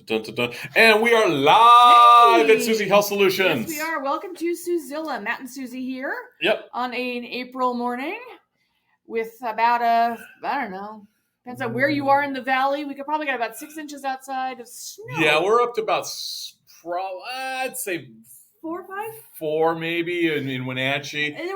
Dun, dun, dun. And we are live at Hey! Suzie Health Solutions. Yes, we are. Welcome to Suzilla. Matt and Suzie here. Yep. On an April morning with about depends on where you are in the valley. We could probably get about 6 inches outside of snow. Yeah, we're up to about, I'd say 4 or 5? 4 maybe in Wenatchee. And it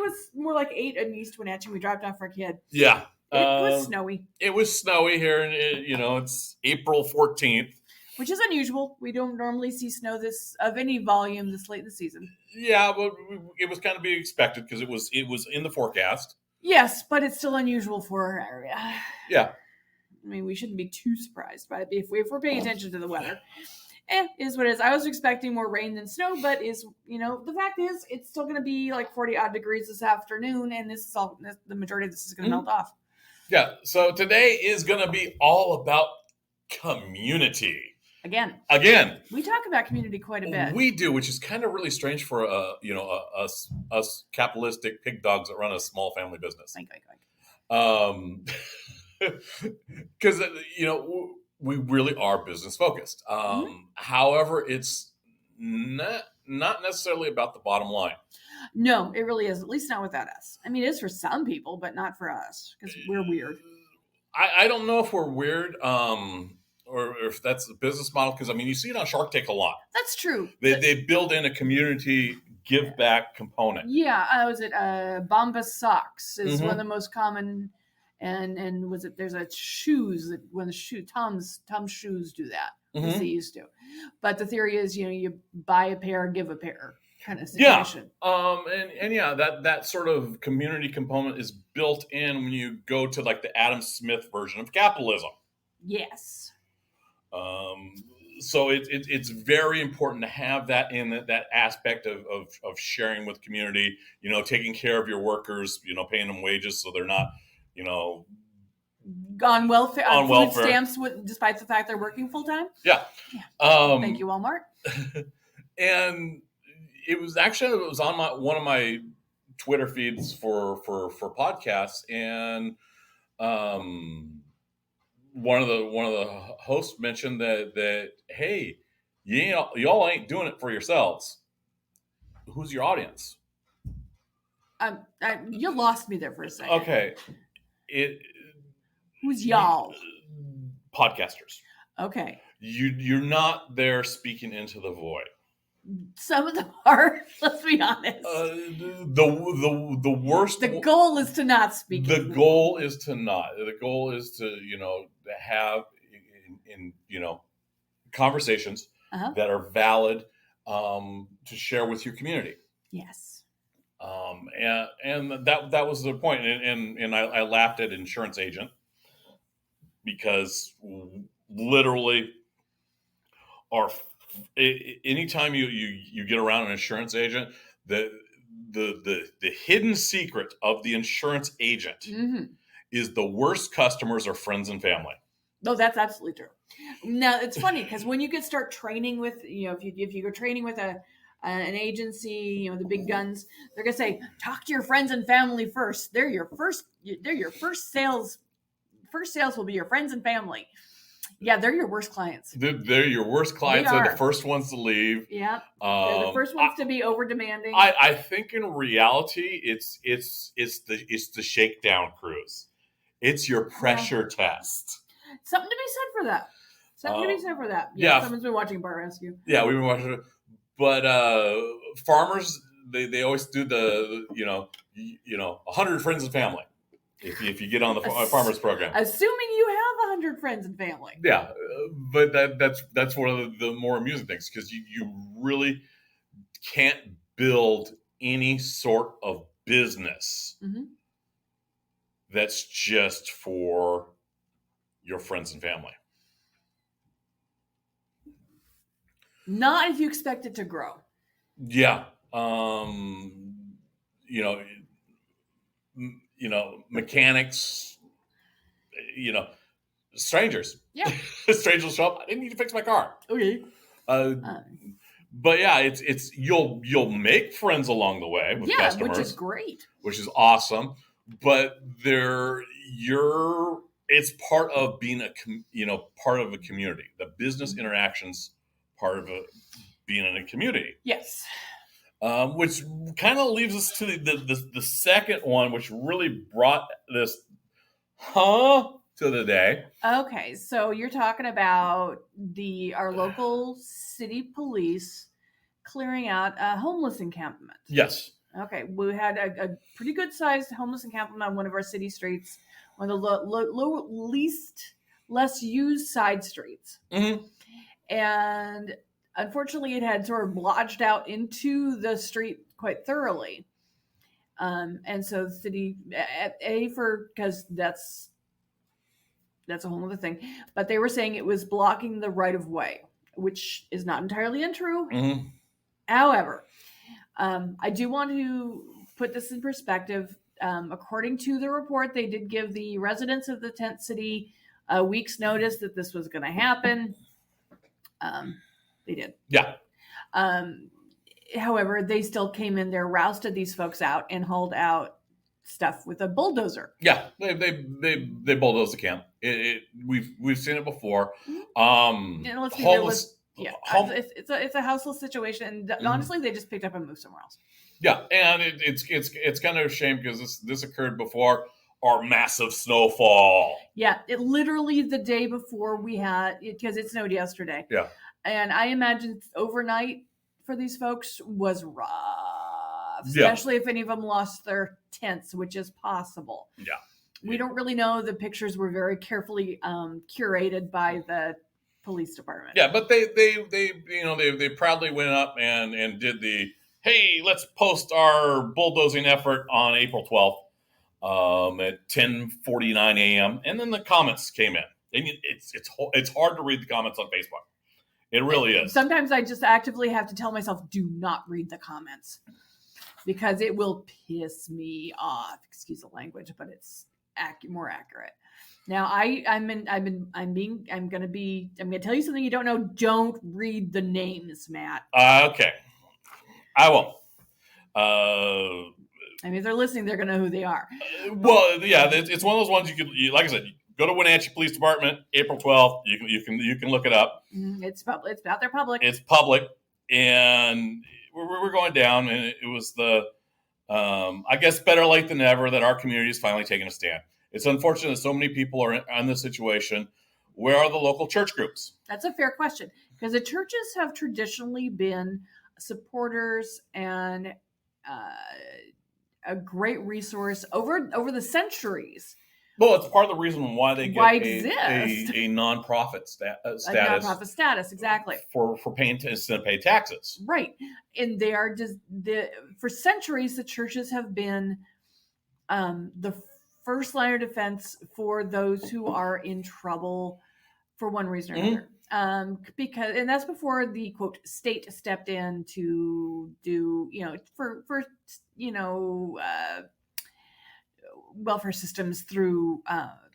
was more like 8 in East Wenatchee. We dropped off our kid. Yeah. It was snowy. It was snowy here, and it's April 14th. Which is unusual. We don't normally see snow of any volume this late in the season. Yeah, but it was kind of be expected because it was in the forecast. Yes, but it's still unusual for our area. Yeah. I mean, we shouldn't be too surprised by it if we're paying attention to the weather. Is what it is. I was expecting more rain than snow, but the fact is, it's still going to be like 40 odd degrees this afternoon, and the majority of this is going to melt off. Yeah. So today is going to be all about community. Again. We talk about community quite a bit. We do, which is kind of really strange for us capitalistic pig dogs that run a small family business. Because we really are business focused. However, it's not necessarily about the bottom line. No, it really is. At least not without us. I mean, it is for some people, but not for us because we're weird. I don't know if we're weird. Or if that's the business model, because you see it on Shark Tank a lot. That's true. They build in a community give back component. Yeah, Bombas socks is one of the most common, and there's a shoes that when Tom's shoes do that as they used to, but the theory is you buy a pair, give a pair kind of situation. Yeah, that sort of community component is built in when you go to like the Adam Smith version of capitalism. Yes. So it's very important to have that in that aspect of sharing with community, taking care of your workers, paying them wages so they're not, on welfare, food stamps, despite the fact they're working full time. Yeah. Thank you, Walmart. And it was on one of my Twitter feeds for podcasts, and one of the hosts mentioned that hey, y'all ain't doing it for yourselves. Who's your audience? You lost me there for a second. Okay, who's y'all? Podcasters. Okay. You're not there speaking into the void. Some of them are. Let's be honest. The worst. The goal is to not speak. The goal is to not. The goal is to have in conversations that are valid to share with your community. Yes. And that was the point. And I laughed at insurance agent because literally anytime you get around an insurance agent, the hidden secret of the insurance agent is the worst customers are friends and family. No, that's absolutely true. Now it's funny because when you start training with, if you go training with an agency, the big guns, they're gonna say, talk to your friends and family first. They're your first sales. First sales will be your friends and family. Yeah, they're your worst clients. They're your worst clients. They're the first ones to leave. Yeah, they're the first ones to be over demanding. I think in reality, it's the shakedown cruise. It's your pressure test. Something to be said for that. Yeah, someone's been watching Bar Rescue. Yeah, we've been watching it. But farmers, they always do the 100 friends and family. If you get on the farmers program, assuming you have 100 friends and family. Yeah, but that's one of the more amusing things because you really can't build any sort of business that's just for your friends and family. Not if you expect it to grow. Yeah. Mechanics, strangers. Yeah. Strangers will show up. I need to fix my car. Okay. But yeah, it's you'll make friends along the way with customers, which is great. Which is awesome. But your it's part of being part of a community. The business interactions part of being in a community. Yes. Which kind of leaves us to the second one, which really brought this to the day. Okay, so you're talking about our local city police clearing out a homeless encampment. Yes. Okay, we had a pretty good sized homeless encampment on one of our city streets, one of the less used side streets. Mm-hmm. And unfortunately, it had sort of lodged out into the street quite thoroughly. And so the city, because that's a whole other thing, but they were saying it was blocking the right of way, which is not entirely untrue. Mm-hmm. However, I do want to put this in perspective. According to the report, they did give the residents of the tent city a week's notice that this was going to happen. They did. Yeah. However, they still came in there, rousted these folks out, and hauled out stuff with a bulldozer. Yeah, they bulldoze the camp. We've seen it before. And let's be realistic. Yeah, it's a houseless situation, and honestly, they just picked up and moved somewhere else. Yeah, and it's kind of a shame because this occurred before our massive snowfall. Yeah, it literally the day before we had because it snowed yesterday. Yeah, and I imagine overnight for these folks was rough, especially if any of them lost their tents, which is possible. Yeah, we don't really know. The pictures were very carefully curated by the police department. Yeah, but they proudly went up and did the hey, let's post our bulldozing effort on April 12th at 10:49 a.m. and then the comments came in. And it's hard to read the comments on Facebook. It really is. Sometimes I just actively have to tell myself, do not read the comments because it will piss me off. Excuse the language, but it's more accurate. Now I'm going to tell you something you don't know. Don't read the names, Matt. Okay. I won't. If they're listening, they're going to know who they are. Well, yeah, it's one of those ones like I said, go to Wenatchee Police Department, April 12th. You can look it up. It's public. It's out there public. It's public, and we're going down, and it was I guess better late than never that our community is finally taking a stand. It's unfortunate that so many people are in this situation. Where are the local church groups? That's a fair question because the churches have traditionally been supporters and a great resource over the centuries. Well, it's part of the reason why they get a nonprofit status. A nonprofit status, exactly. For paying to pay taxes. Right. And they are for centuries, the churches have been the first line of defense for those who are in trouble for one reason or another. And that's before the quote state stepped in to do, for welfare systems through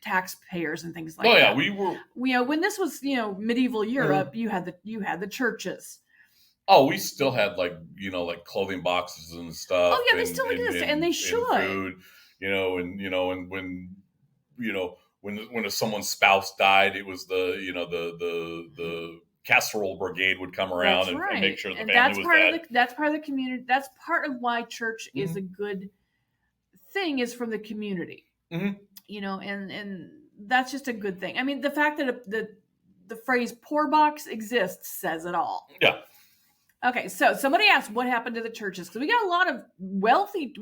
taxpayers and things like that. Oh yeah, we were. When this was medieval Europe, you had the churches. Oh, we still had like clothing boxes and stuff. Oh yeah, they still exist, and they should. And food, when someone's spouse died, it was the casserole brigade would come around and make sure the family was fed. That's part of the community. That's part of why church is a good thing is from the community. And that's just a good thing. I mean, the fact that the phrase "poor box" exists says it all. Yeah. Okay, so somebody asked what happened to the churches because we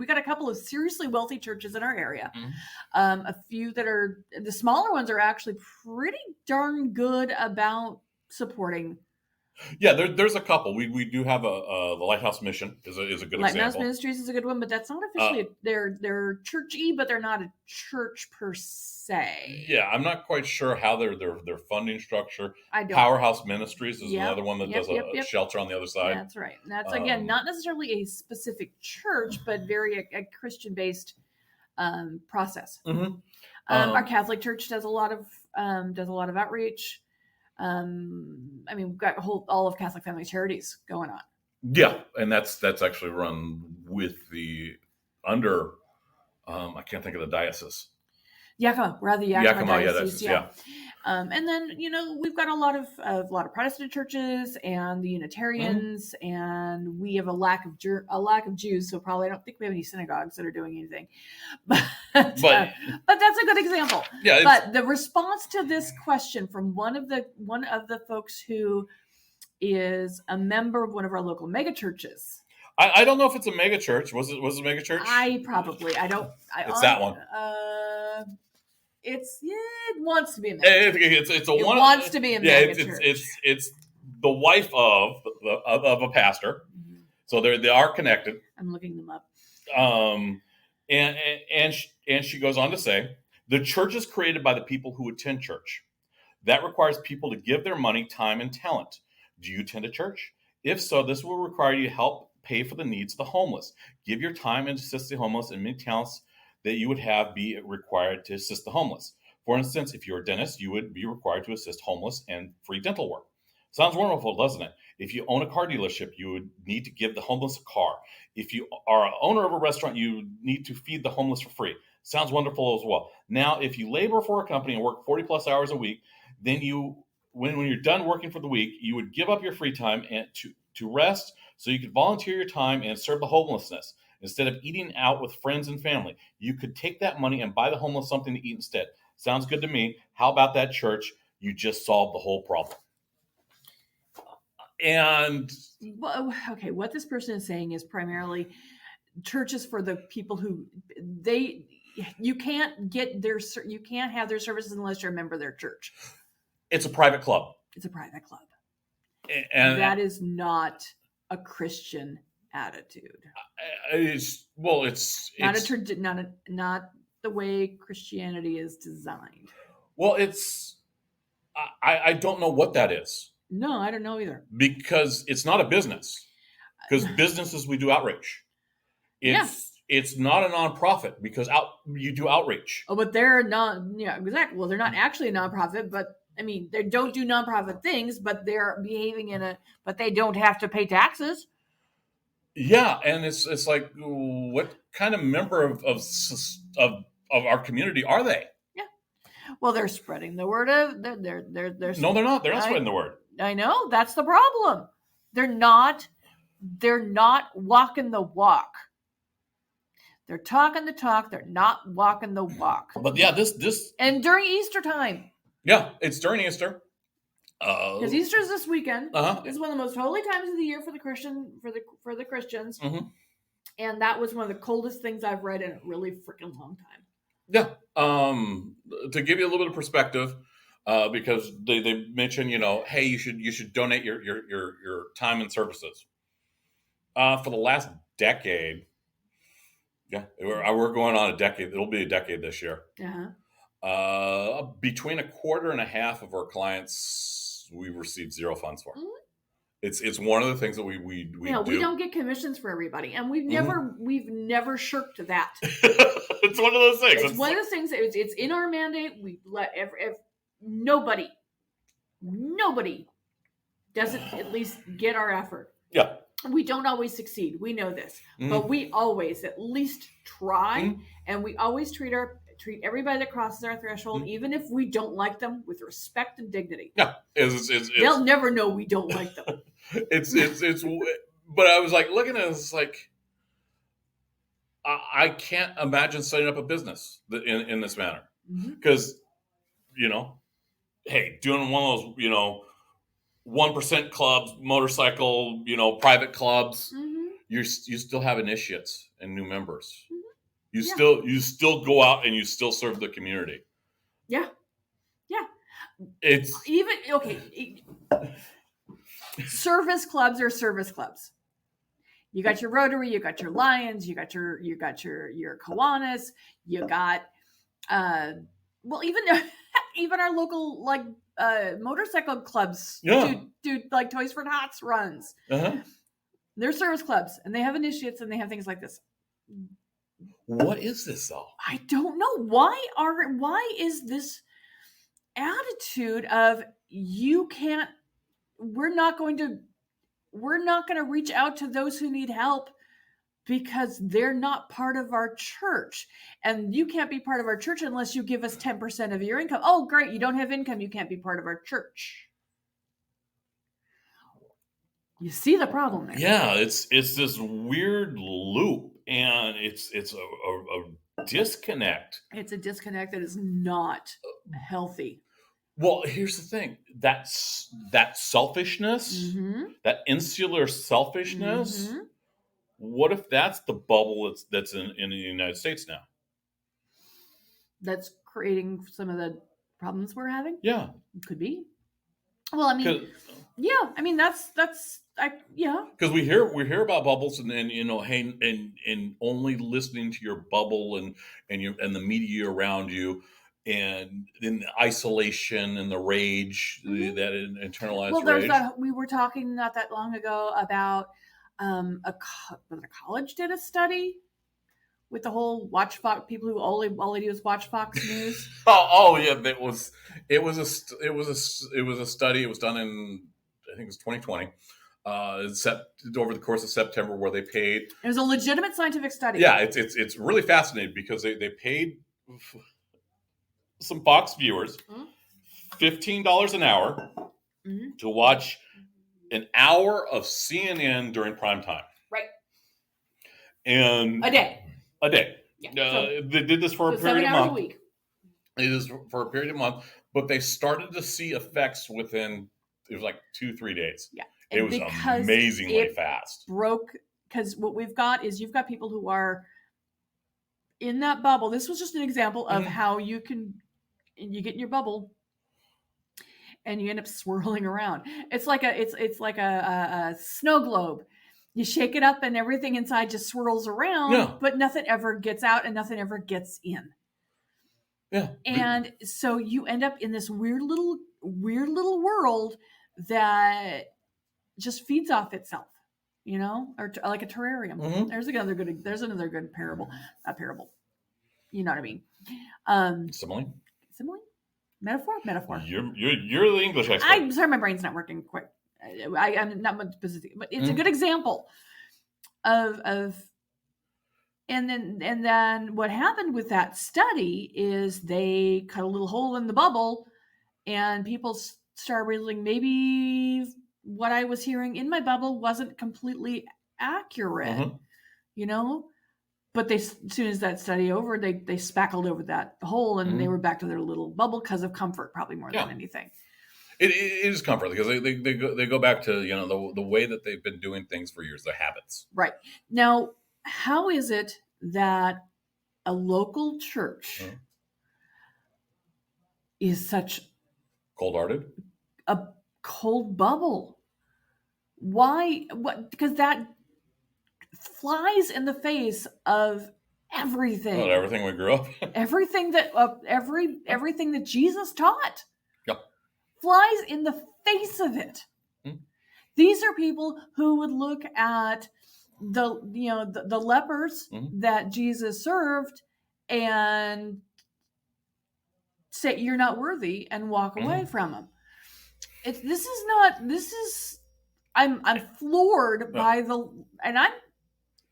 got a couple of seriously wealthy churches in our area. A few the smaller ones are actually pretty darn good about supporting. Yeah, there's a couple. We do have the Lighthouse Mission is a good example. Lighthouse Ministries is a good one, but that's not officially they're churchy, but they're not a church per se. Yeah, I'm not quite sure how their funding structure. I don't. Powerhouse Ministries is another one that does a shelter on the other side. That's right. And that's again not necessarily a specific church, but very a Christian based process. Our Catholic Church does a lot of outreach. We've got all of Catholic Family Charities going on. Yeah, and that's actually run with the under. I can't think of the diocese. Yakima. We're at the Yakima Yeah, Diocese. yeah. And then we've got a lot of Protestant churches and the Unitarians, and we have a lack of Jews. So probably I don't think we have any synagogues that are doing anything. But that's a good example. Yeah. But the response to this question from one of the folks who is a member of one of our local mega churches. I don't know if it's a mega church. Was it a mega church? It's that one. It wants to be a mega church. It's a one. It wants to be a mega church. It's the wife of a pastor, so they are connected. I'm looking them up. And she goes on to say, the church is created by the people who attend church. That requires people to give their money, time, and talent. Do you attend a church? If so, this will require you to help pay for the needs of the homeless. Give your time and assist the homeless, and many talents that you would have be required to assist the homeless. For instance, if you're a dentist, you would be required to assist homeless and free dental work. Sounds wonderful, doesn't it? If you own a car dealership, you would need to give the homeless a car. If you are an owner of a restaurant, you need to feed the homeless for free. Sounds wonderful as well. Now, if you labor for a company and work 40 plus hours a week, then when you're done working for the week, you would give up your free time and to rest so you could volunteer your time and serve the homelessness. Instead of eating out with friends and family, you could take that money and buy the homeless something to eat instead. Sounds good to me. How about that, church? You just solved the whole problem. And okay, what this person is saying is primarily churches for the people who you can't have their services unless you're a member of their church. It's a private club. It's a private club. And that is not a Christian attitude. It's not the way Christianity is designed. Well, I don't know what that is. No, I don't know either. Because it's not a business. Because businesses, we do outreach. It's not a nonprofit because you do outreach. Oh, but they're not. Yeah, exactly. Well, they're not actually a nonprofit, but I mean, they don't do nonprofit things, but they're behaving but they don't have to pay taxes. Yeah, and it's like, what kind of member of our community are they? Yeah. Well, they're spreading the word of they're No, they're not. They're not spreading the word. I know, that's the problem. They're not walking the walk. They're talking the talk. They're not walking the walk. But yeah, this and during Easter time. Yeah, it's during Easter. Because Easter is this weekend. Uh-huh. It's one of the most holy times of the year for the Christians. Mm-hmm. And that was one of the coldest things I've read in a really freaking long time. Yeah. To give you a little bit of perspective, because they mention, hey, you should donate your time and services. For the last decade, we're going on a decade. It'll be a decade this year. Uh-huh. Between 1.25% of our clients, we've received zero funds for. Mm-hmm. It's one of the things that we do. We don't get commissions for everybody, and we've never shirked that. It's one of those things. It's one of those things. It's in our mandate. We let nobody doesn't at least get our effort. Yeah. We don't always succeed. We know this, but we always at least try, and we always treat everybody that crosses our threshold, even if we don't like them, with respect and dignity. Yeah, they'll never know we don't like them. But I was like looking at it, it's like I can't imagine setting up a business in this manner because hey, doing one of those 1% clubs, motorcycle, private clubs, you still have initiates and new members. You still go out and you still serve the community. Yeah. It's even okay. Service clubs are service clubs. You got your Rotary, you got your Lions, you got your Kiwanis, you got even our local motorcycle clubs do like Toys for Tots runs. Uh-huh. They're service clubs and they have initiates and they have things like this. What is this though? I don't know. Why is this attitude of we're not going to reach out to those who need help because they're not part of our church. And you can't be part of our church unless you give us 10% of your income. Oh, great. You don't have income. You can't be part of our church. You see the problem there. Yeah, it's this weird loop, and it's a disconnect. It's a disconnect that is not healthy. Well, here's the thing. That's that selfishness, that insular selfishness. What if that's the bubble that's in the United States now? That's creating some of the problems we're having? Yeah. Could be. Well, I mean, yeah. I mean, that's yeah. Because we hear about bubbles, and then hey, and only listening to your bubble and the media around you, and then the isolation and the rage, that internalized rage. We were talking not that long ago about a college did a study with the whole watch Fox people who all they do is watch Fox News. oh yeah, it was a study. It was done in, I think it was 2020. Over the course of September, where they paid. It was a legitimate scientific study. Yeah, it's really fascinating because they paid some Fox viewers $15 an hour to watch an hour of CNN during prime time. Right. And a day. Yeah. They did this for a period of 7 hours month. a week. It is for a period of month, but they started to see effects within, it was like 2-3 days. Yeah. It was amazingly fast. Broke, because what we've got is you've got people who are in that bubble. This was just an example of how you get in your bubble and you end up swirling around. It's like a snow globe. You shake it up and everything inside just swirls around, but nothing ever gets out and nothing ever gets in. Yeah. And so you end up in this weird little world that just feeds off itself, or like a terrarium. There's another good parable. Not parable. You know what I mean? Simile? Metaphor. You're the English expert. I'm sorry, my brain's not working quite. I'm not much specific, but it's a good example of. And then what happened with that study is they cut a little hole in the bubble, and people started realizing maybe what I was hearing in my bubble wasn't completely accurate, But as soon as that study over, they spackled over that hole, and they were back to their little bubble because of comfort, probably more than anything. It is comfort because they go back to the way that they've been doing things for years, their habits. Right. Now, how is it that a local church is such cold-hearted, a cold bubble? Why? What? Because that flies in the face of everything. Well, everything we grew up. everything that everything that Jesus taught. Yep. Flies in the face of it. These are people who would look at the lepers that Jesus served and say, "You're not worthy," and walk away from them. I'm floored by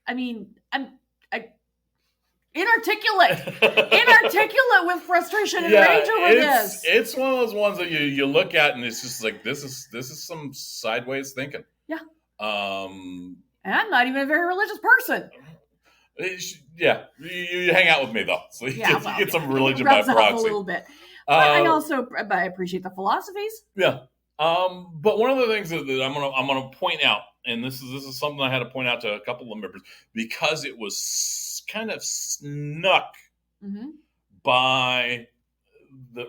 I'm inarticulate with frustration and rage over this. It's one of those ones that you look at and it's just like, this is some sideways thinking. Yeah. And I'm not even a very religious person. Yeah, you hang out with me though, so you get some religion by proxy. A little bit. But I appreciate the philosophies. Yeah. But one of the things that I'm gonna point out, and this is something I had to point out to a couple of members because it was kind of snuck by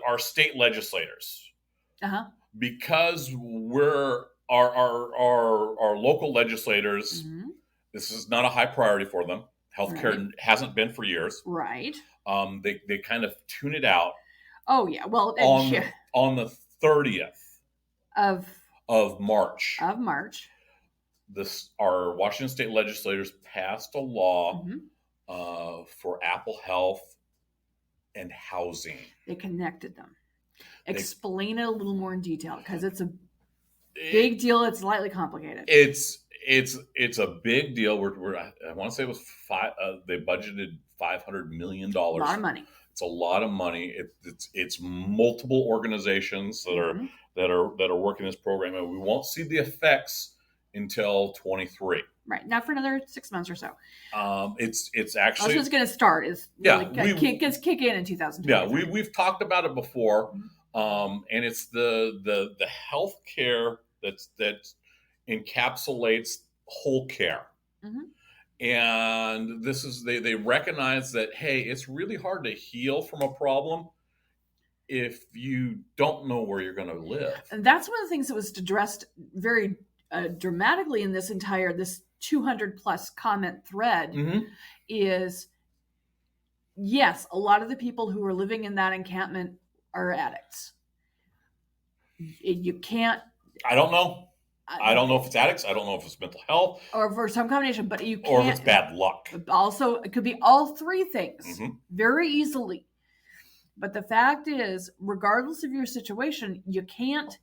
our state legislators. Because we're our local legislators. This is not a high priority for them. Healthcare hasn't been for years. Right. They kind of tune it out. Oh yeah. Well, on the 30th of March. Our Washington state legislators passed a law for Apple Health and housing. They connected them. Explain it a little more in detail because it's a big deal. It's slightly complicated. it's a big deal. I want to say it was they budgeted $500 million. A lot of money. It's a lot of money. It's multiple organizations that Mhm. are working this program, and we won't see the effects until 23. Right, not for another 6 months or so. It's That's actually what's going to start. Is Yeah, really kick in 2023. yeah, we've talked about it before, and it's the healthcare that encapsulates whole care. Mhm. And this is they recognize that, hey, it's really hard to heal from a problem if you don't know where you're going to live. And that's one of the things that was addressed very dramatically in this 200 plus comment thread. Mhm. Is yes, a lot of the people who are living in that encampment are addicts. You can't. I don't know. I don't know if it's addicts. I don't know if it's mental health, or for some combination, but you can't. or if it's bad luck. Also, it could be all three things Mhm. very easily. But the fact is, regardless of your situation, you can't.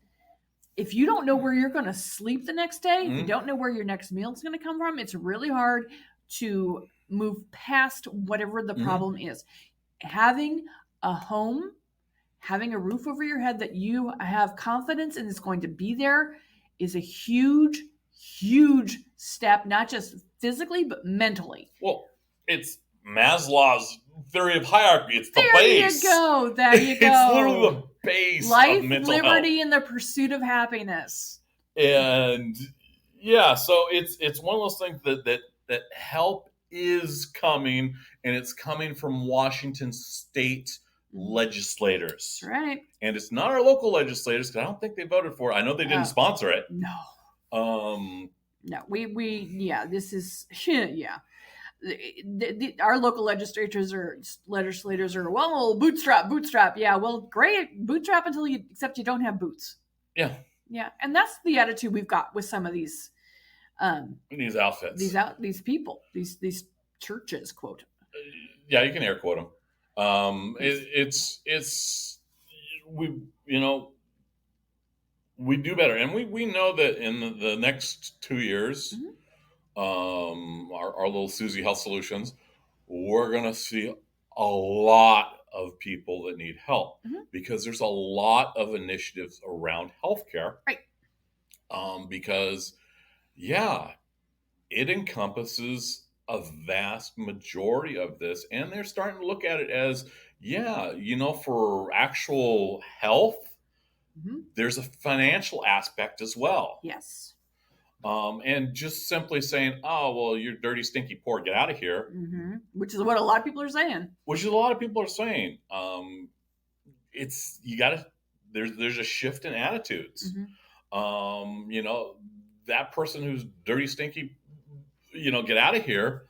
If you don't know where you're going to sleep the next day, if you Mhm. don't know where your next meal is going to come from, it's really hard to move past whatever the Mhm. problem is. Having a home, having a roof over your head that you have confidence in is going to be there is a huge, huge step, not just physically, but mentally. Well, it's Maslow's theory of hierarchy. It's the There base. you go. There you go. It's literally the base Life, of mental liberty, health. and the pursuit of happiness. And yeah, so it's one of those things that help is coming, and it's coming from Washington state legislators. That's right. And it's not our local legislators, because I don't think they voted for it. I know they didn't sponsor it. No. No, yeah, this is, yeah. Our local legislators are, well, bootstrap. Yeah, well, great, bootstrap except you don't have boots. Yeah. Yeah, and that's the attitude we've got with some of these outfits, these people, these churches, quote. Yeah, you can air quote them. It's we do better, and we know that in the next 2 years, our little Suzie Health Solutions, we're going to see a lot of people that need help, because there's a lot of initiatives around healthcare. Right. Because, yeah, it encompasses a vast majority of this, and they're starting to look at it as, for actual health, there's a financial aspect as well. Yes. And just simply saying, oh, well, you're dirty, stinky, poor, get out of here. Which is what a lot of people are saying. It's, there's a shift in attitudes. That person who's dirty, stinky, get out of here.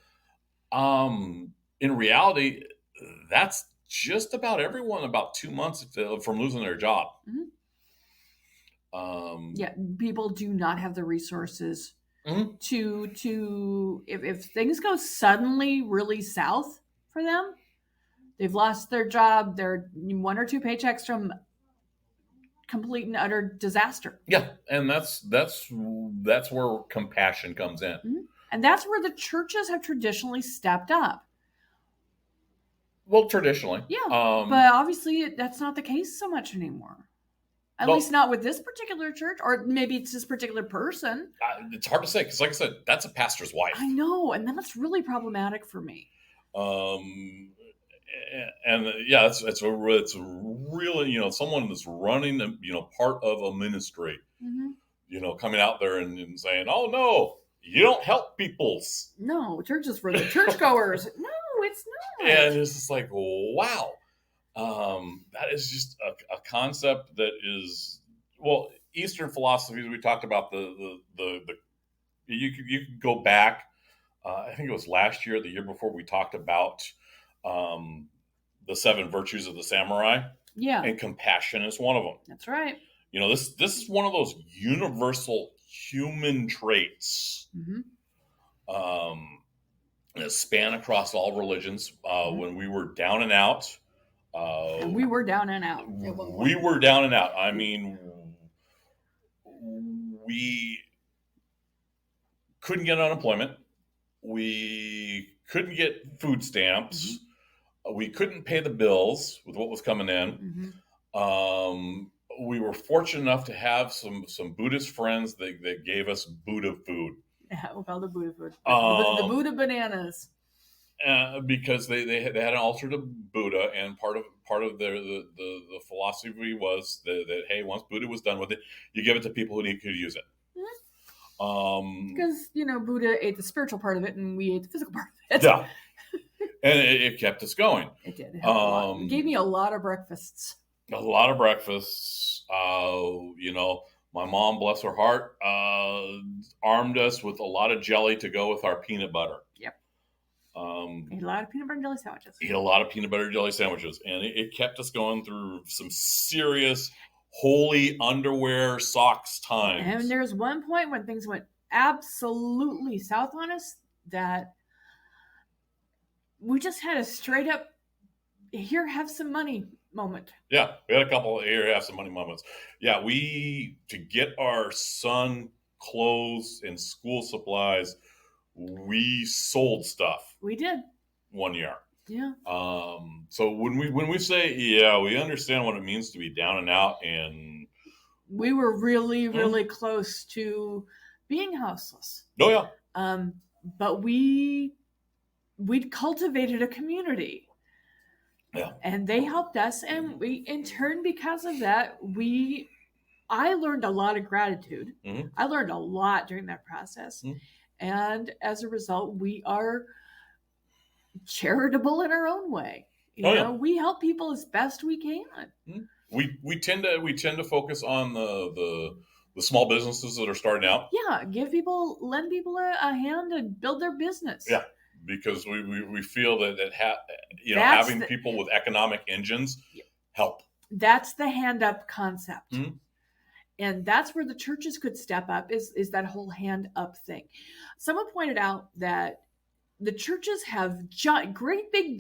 In reality, that's just about everyone about 2 months from losing their job. People do not have the resources to if things go suddenly really south for them, they've lost their job, they're 1 or 2 paychecks from complete and utter disaster. Yeah, and that's where compassion comes in. And that's where the churches have traditionally stepped up. Well, traditionally. Yeah, but obviously that's not the case so much anymore. At least not with this particular church, or maybe it's this particular person. It's hard to say, because like I said, that's a pastor's wife. I know, and that's really problematic for me. And yeah, it's really, someone that's running, part of a ministry, coming out there and saying, oh no, you don't help peoples. No, church is for the churchgoers. No, it's not. And it's just like, wow. That is just a concept that is, well, Eastern philosophies. We talked about you could go back. I think it was last year, the year before, we talked about the 7 virtues of the samurai. Yeah, and compassion is one of them. That's right. This is one of those universal human traits that span across all religions. When we were down and out. And we were down and out. We were down and out. I mean, couldn't get unemployment. We couldn't get food stamps. We couldn't pay the bills with what was coming in. We were fortunate enough to have some Buddhist friends that gave us Buddha food. Yeah, we'll call the Buddha food. The Buddha bananas. Because they had an altar to Buddha, and part of the philosophy was that hey, once Buddha was done with it, you give it to people who could use it. Because Buddha ate the spiritual part of it, and we ate the physical part of it. Yeah, and it kept us going. It did. It gave me a lot of breakfasts. A lot of breakfasts. My mom, bless her heart, armed us with a lot of jelly to go with our peanut butter. Yep. Ate a lot of peanut butter and jelly sandwiches. Ate a lot of peanut butter and jelly sandwiches, and it kept us going through some serious holy underwear socks times. And there's one point when things went absolutely south on us that we just had a straight up, here, have some money moment. Yeah, we had a couple of here, have some money moments. Yeah, to get our son clothes and school supplies, we sold stuff. We did. One year. Yeah. So when we say, yeah, we understand what it means to be down and out, and we were really, really close to being houseless. Oh yeah. But we'd cultivated a community. Yeah. And they helped us, and we, in turn, because of that, I learned a lot of gratitude. I learned a lot during that process. And as a result, we are charitable in our own way. We help people as best we can. We tend to focus on the small businesses that are starting out. Yeah, lend people a hand to build their business. Yeah, because we feel that having people with economic engines help. That's the hand up concept. And that's where the churches could step up, is that whole hand up thing. Someone pointed out that the churches have great big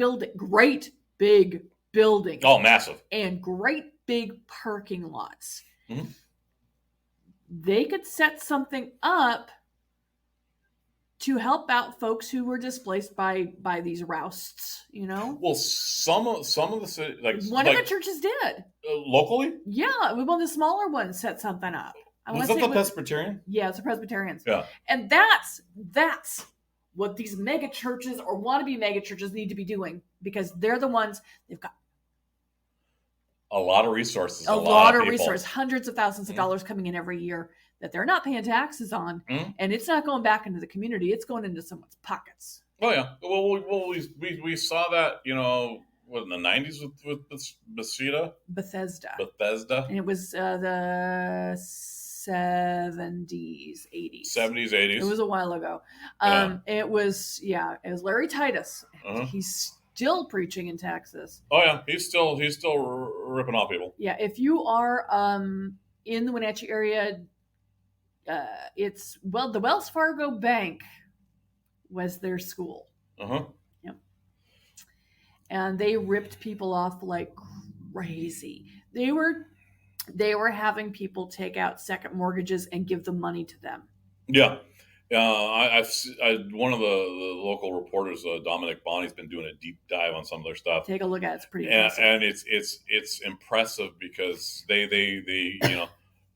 buildings. Oh, massive. And great big parking lots. They could set something up to help out folks who were displaced by these rousts, Well, some of the one of the churches did locally. Yeah, one of the smaller ones set something up. Was that the Presbyterian? Yeah, it's the Presbyterians. Yeah, and that's what these mega churches or wannabe mega churches need to be doing, because they're the ones, they've got a lot of resources, a lot of resources, hundreds of thousands of dollars coming in every year that they're not paying taxes on, and it's not going back into the community; it's going into someone's pockets. Oh yeah, well we saw that in the 90s with Bethesda, and it was the 70s, 80s. It was a while ago. It was Larry Titus. He's still preaching in Texas. Oh yeah, he's still ripping off people. Yeah, if you are in the Wenatchee area, it's the Wells Fargo Bank was their school. Yep. And they ripped people off like crazy. They were having people take out second mortgages and give the money to them. Yeah. One of the local reporters, Dominic Bonney's been doing a deep dive on some of their stuff. Take a look at it. It's pretty impressive. And it's impressive because they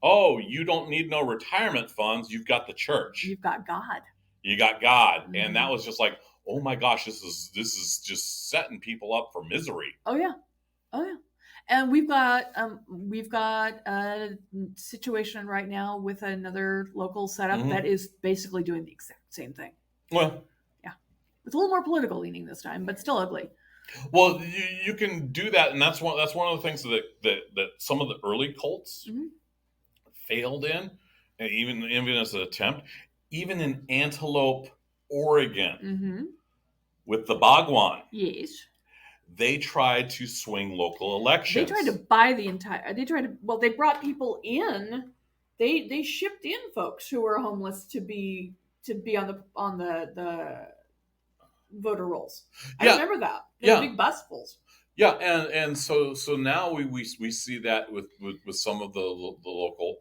oh, you don't need no retirement funds. You've got the church. You've got God. You got God. And that was just like, oh my gosh, this is just setting people up for misery. Oh yeah. And we've got a situation right now with another local setup that is basically doing the exact same thing. Well, yeah, it's a little more political leaning this time, but still ugly. Well, you can do that, and that's one of the things that some of the early cults failed in, and even as an attempt, even in Antelope, Oregon, with the Bhagwan. Yes. They tried to swing local elections. They tried to buy they brought people in. They shipped in folks who were homeless to be on the voter rolls. I remember that. Big busfuls. Yeah, and so now we see that with some of the local.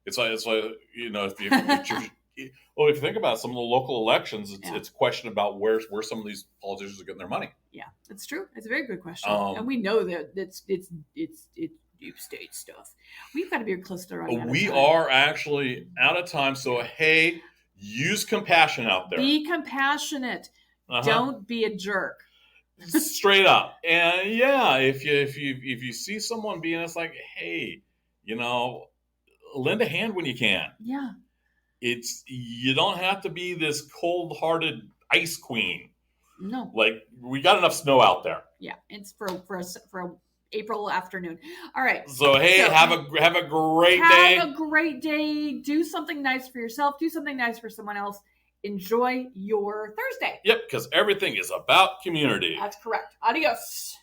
It's like if Well, if you think about it, some of the local elections, Yeah. it's a question about where some of these politicians are getting their money. Yeah, it's true. It's a very good question, and Um, we know that it's deep state stuff. We've got to be close to running out of we time. are actually out of time. So, hey, use compassion out there. Be compassionate. Uh-huh. Don't be a jerk. Straight up. And yeah, if you see someone being, it's like, hey, lend a hand when you can. Yeah. You don't have to be this cold-hearted ice queen. No. Like, we got enough snow out there. Yeah, it's for a April afternoon. All right. So hey, have a great day. Have a great day. Do something nice for yourself. Do something nice for someone else. Enjoy your Thursday. Yep, because everything is about community. That's correct. Adios.